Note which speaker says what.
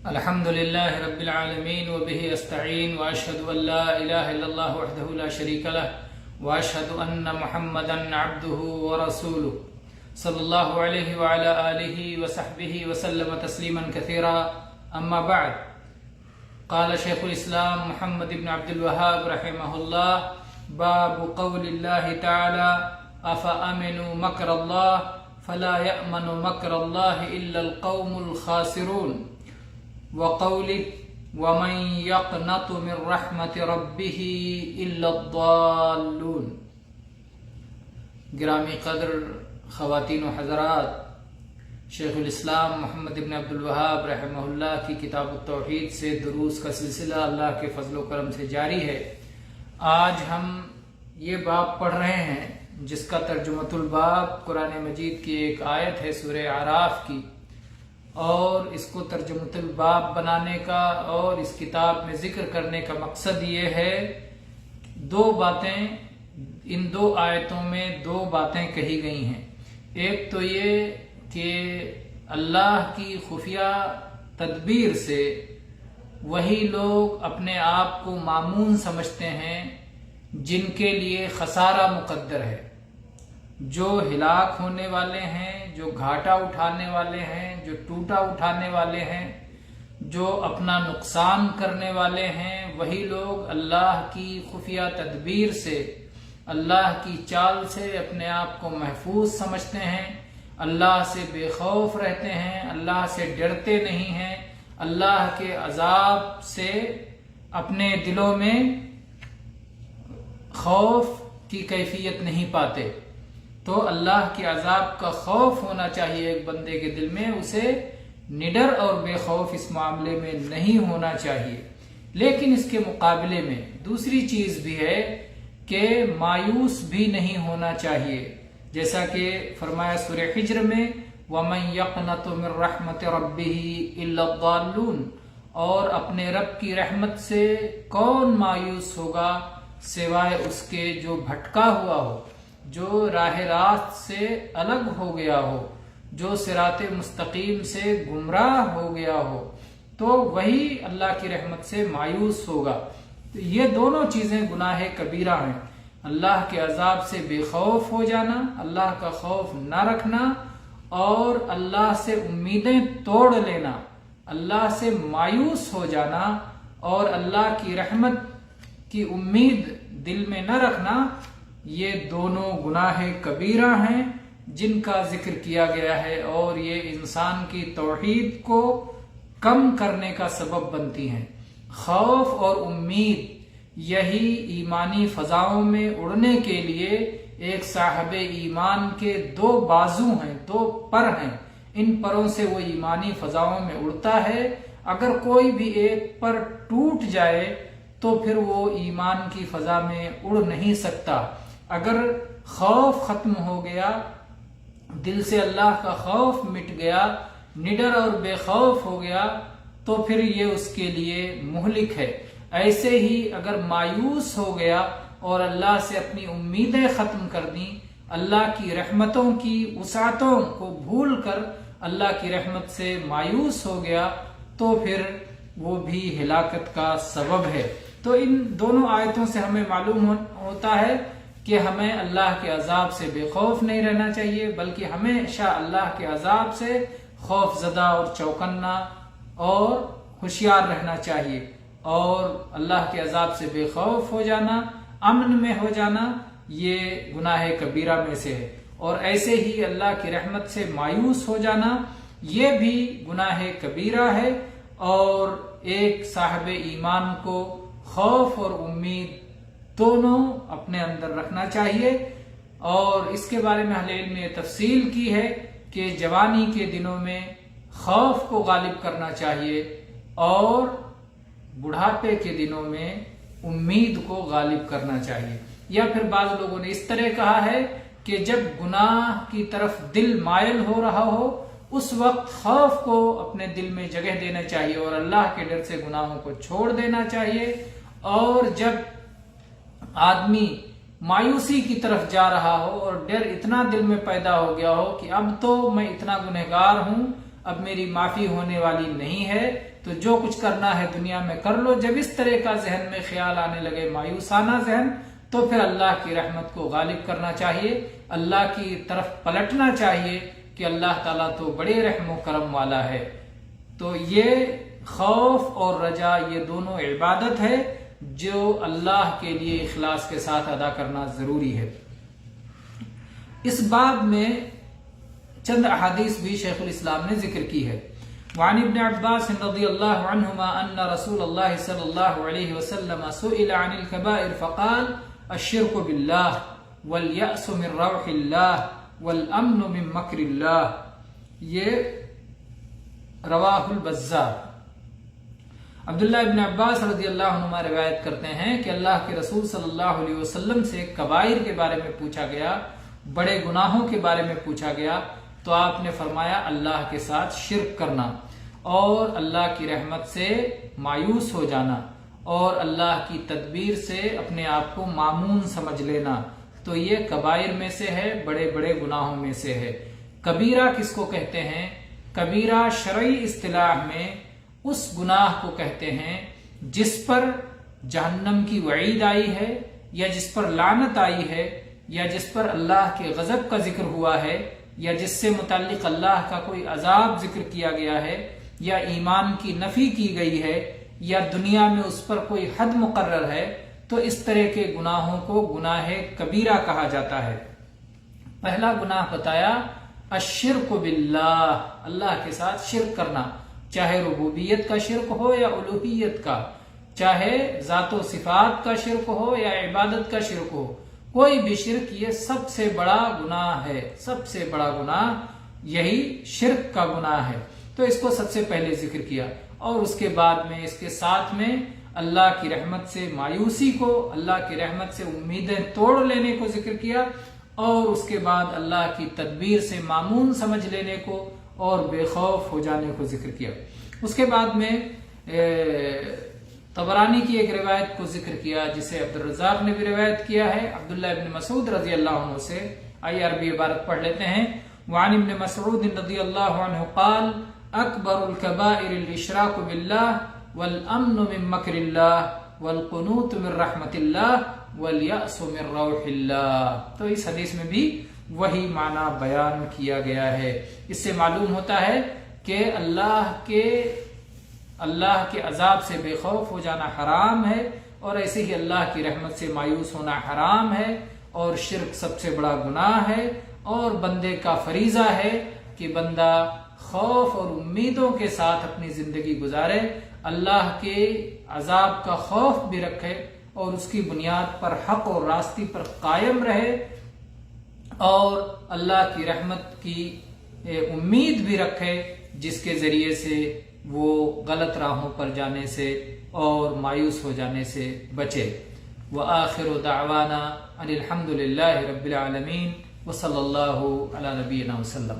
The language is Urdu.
Speaker 1: الحمد لله رب العالمين وبه أستعين وأشهد أن لا إله إلا الله وحده لا شريك له وأشهد أن محمدا عبده ورسوله صلى الله عليه وعلى آله وصحبه وسلم تسليما كثيرا. أما بعد، قال شيخ الإسلام محمد بن عبد الوهاب رحمه الله: باب قول الله تعالى: أفأمنوا مكر الله فلا يأمن مكر الله إلا القوم الخاسرون، وقوله: ومن يقنط من رحمة ربه إلا الضالون. گرامی قدر خواتین و حضرات، شیخ الاسلام محمد بن عبد الوہاب رحمہ اللہ کی کتاب التوحید سے دروس کا سلسلہ اللہ کے فضل و کرم سے جاری ہے. آج ہم یہ باب پڑھ رہے ہیں جس کا ترجمۃ الباب قرآن مجید کی ایک آیت ہے سورہ اعراف کی، اور اس کو ترجمۃ الباب بنانے کا اور اس کتاب میں ذکر کرنے کا مقصد یہ ہے، دو باتیں ان دو آیتوں میں دو باتیں کہی گئی ہیں. ایک تو یہ کہ اللہ کی خفیہ تدبیر سے وہی لوگ اپنے آپ کو مامون سمجھتے ہیں جن کے لیے خسارہ مقدر ہے، جو ہلاک ہونے والے ہیں، جو گھاٹا اٹھانے والے ہیں، جو ٹوٹا اٹھانے والے ہیں، جو اپنا نقصان کرنے والے ہیں. وہی لوگ اللہ کی خفیہ تدبیر سے، اللہ کی چال سے اپنے آپ کو محفوظ سمجھتے ہیں، اللہ سے بے خوف رہتے ہیں، اللہ سے ڈرتے نہیں ہیں، اللہ کے عذاب سے اپنے دلوں میں خوف کی کیفیت نہیں پاتے. تو اللہ کے عذاب کا خوف ہونا چاہیے ایک بندے کے دل میں، اسے نڈر اور بے خوف اس معاملے میں نہیں ہونا چاہیے. لیکن اس کے مقابلے میں دوسری چیز بھی ہے کہ مایوس بھی نہیں ہونا چاہیے، جیسا کہ فرمایا سورہ حجر میں: وَمَن يَقْنَطُ مِن رَحْمَةِ رَبِّهِ إِلَّا الضَّالُّونَ، اور اپنے رب کی رحمت سے کون مایوس ہوگا سوائے اس کے جو بھٹکا ہوا ہو، جو راہ راست سے الگ ہو گیا ہو، جو صراط مستقیم سے گمراہ ہو گیا ہو، تو وہی اللہ کی رحمت سے مایوس ہوگا. تو یہ دونوں چیزیں گناہ کبیرہ ہیں: اللہ کے عذاب سے بے خوف ہو جانا، اللہ کا خوف نہ رکھنا، اور اللہ سے امیدیں توڑ لینا، اللہ سے مایوس ہو جانا اور اللہ کی رحمت کی امید دل میں نہ رکھنا. یہ دونوں گناہ کبیرہ ہیں جن کا ذکر کیا گیا ہے، اور یہ انسان کی توحید کو کم کرنے کا سبب بنتی ہیں. خوف اور امید یہی ایمانی فضاؤں میں اڑنے کے لیے ایک صاحب ایمان کے دو بازو ہیں، دو پر ہیں. ان پروں سے وہ ایمانی فضاؤں میں اڑتا ہے. اگر کوئی بھی ایک پر ٹوٹ جائے تو پھر وہ ایمان کی فضا میں اڑ نہیں سکتا. اگر خوف ختم ہو گیا، دل سے اللہ کا خوف مٹ گیا، نڈر اور بے خوف ہو گیا، تو پھر یہ اس کے لیے مہلک ہے. ایسے ہی اگر مایوس ہو گیا اور اللہ سے اپنی امیدیں ختم کر دیں، اللہ کی رحمتوں کی وسعتوں کو بھول کر اللہ کی رحمت سے مایوس ہو گیا، تو پھر وہ بھی ہلاکت کا سبب ہے. تو ان دونوں آیتوں سے ہمیں معلوم ہوتا ہے کہ ہمیں اللہ کے عذاب سے بے خوف نہیں رہنا چاہیے، بلکہ ہمیشہ اللہ کے عذاب سے خوف زدہ اور چوکنا اور ہوشیار رہنا چاہیے. اور اللہ کے عذاب سے بے خوف ہو جانا، امن میں ہو جانا، یہ گناہ کبیرہ میں سے ہے. اور ایسے ہی اللہ کی رحمت سے مایوس ہو جانا، یہ بھی گناہ کبیرہ ہے. اور ایک صاحب ایمان کو خوف اور امید دونوں اپنے اندر رکھنا چاہیے. اور اس کے بارے میں اہل علم نے تفصیل کی ہے کہ جوانی کے دنوں میں خوف کو غالب کرنا چاہیے، اور بڑھاپے کے دنوں میں امید کو غالب کرنا چاہیے. یا پھر بعض لوگوں نے اس طرح کہا ہے کہ جب گناہ کی طرف دل مائل ہو رہا ہو، اس وقت خوف کو اپنے دل میں جگہ دینا چاہیے اور اللہ کے ڈر سے گناہوں کو چھوڑ دینا چاہیے. اور جب آدمی مایوسی کی طرف جا رہا ہو اور ڈر اتنا دل میں پیدا ہو گیا ہو کہ اب تو میں اتنا گنہگار ہوں، اب میری معافی ہونے والی نہیں ہے، تو جو کچھ کرنا ہے دنیا میں کر لو۔ جب اس طرح کا ذہن میں خیال آنے لگے، مایوسانہ ذہن، تو پھر اللہ کی رحمت کو غالب کرنا چاہیے، اللہ کی طرف پلٹنا چاہیے کہ اللہ تعالیٰ تو بڑے رحم و کرم والا ہے۔ تو یہ خوف اور رجا یہ دونوں عبادت ہے جو اللہ کے لیے اخلاص کے ساتھ ادا کرنا ضروری ہے۔ اس باب میں چند احادیث بھی شیخ الاسلام نے ذکر کی ہے۔ وعن ابن عباس رضی اللہ عنہما ان رسول اللہ صلی اللہ علیہ وسلم سئل عن الكبائر فقال الشرك باللہ والیأس من روح اللہ والامن من مکر اللہ۔ یہ رواہ البزار۔ عبداللہ ابن عباس رضی اللہ عنہما روایت کرتے ہیں کہ اللہ کے رسول صلی اللہ علیہ وسلم سے کبائر کے بارے میں پوچھا گیا، بڑے گناہوں کے بارے میں پوچھا گیا، تو آپ نے فرمایا اللہ کے ساتھ شرک کرنا اور اللہ کی رحمت سے مایوس ہو جانا اور اللہ کی تدبیر سے اپنے آپ کو معمون سمجھ لینا، تو یہ کبائر میں سے ہے، بڑے بڑے گناہوں میں سے ہے۔ کبیرہ کس کو کہتے ہیں؟ کبیرہ شرعی اصطلاح میں اس گناہ کو کہتے ہیں جس پر جہنم کی وعید آئی ہے، یا جس پر لعنت آئی ہے، یا جس پر اللہ کے غضب کا ذکر ہوا ہے، یا جس سے متعلق اللہ کا کوئی عذاب ذکر کیا گیا ہے، یا ایمان کی نفی کی گئی ہے، یا دنیا میں اس پر کوئی حد مقرر ہے، تو اس طرح کے گناہوں کو گناہ کبیرہ کہا جاتا ہے۔ پہلا گناہ بتایا الشرک باللہ، اللہ کے ساتھ شرک کرنا، چاہے ربوبیت کا شرک ہو یا الوہیت کا، چاہے ذات و صفات کا شرک ہو یا عبادت کا شرک ہو، کوئی بھی شرک یہ سب سے بڑا گناہ ہے، سب سے بڑا گناہ یہی شرک کا گناہ ہے۔ تو اس کو سب سے پہلے ذکر کیا، اور اس کے بعد میں اس کے ساتھ میں اللہ کی رحمت سے مایوسی کو، اللہ کی رحمت سے امیدیں توڑ لینے کو ذکر کیا، اور اس کے بعد اللہ کی تدبیر سے معمون سمجھ لینے کو اور بے خوف ہو جانے کو ذکر کیا۔ اس کے بعد میں طبرانی کی ایک روایت کو ذکر کیا جسے عبدالرزاق نے بھی روایت کیا ہے عبداللہ ابن مسعود رضی اللہ عنہ سے۔ آئیے عربی عبارت پڑھ لیتے ہیں۔ وعن ابن مسعود رضی اللہ عنہ قال اکبر الکبائر الاشراک باللہ والامن من مکر اللہ والقنوط من رحمت اللہ والیأس من روح اللہ۔ تو اس حدیث میں بھی وہی معنی بیان کیا گیا ہے۔ اس سے معلوم ہوتا ہے کہ اللہ کے عذاب سے بے خوف ہو جانا حرام ہے، اور ایسے ہی اللہ کی رحمت سے مایوس ہونا حرام ہے، اور شرک سب سے بڑا گناہ ہے، اور بندے کا فریضہ ہے کہ بندہ خوف اور امیدوں کے ساتھ اپنی زندگی گزارے، اللہ کے عذاب کا خوف بھی رکھے، اور اس کی بنیاد پر حق اور راستی پر قائم رہے، اور اللہ کی رحمت کی امید بھی رکھے، جس کے ذریعے سے وہ غلط راہوں پر جانے سے اور مایوس ہو جانے سے بچے۔ وآخر دعوانا ان الحمد للہ رب العالمین وصلی اللہ علی نبینا وسلم۔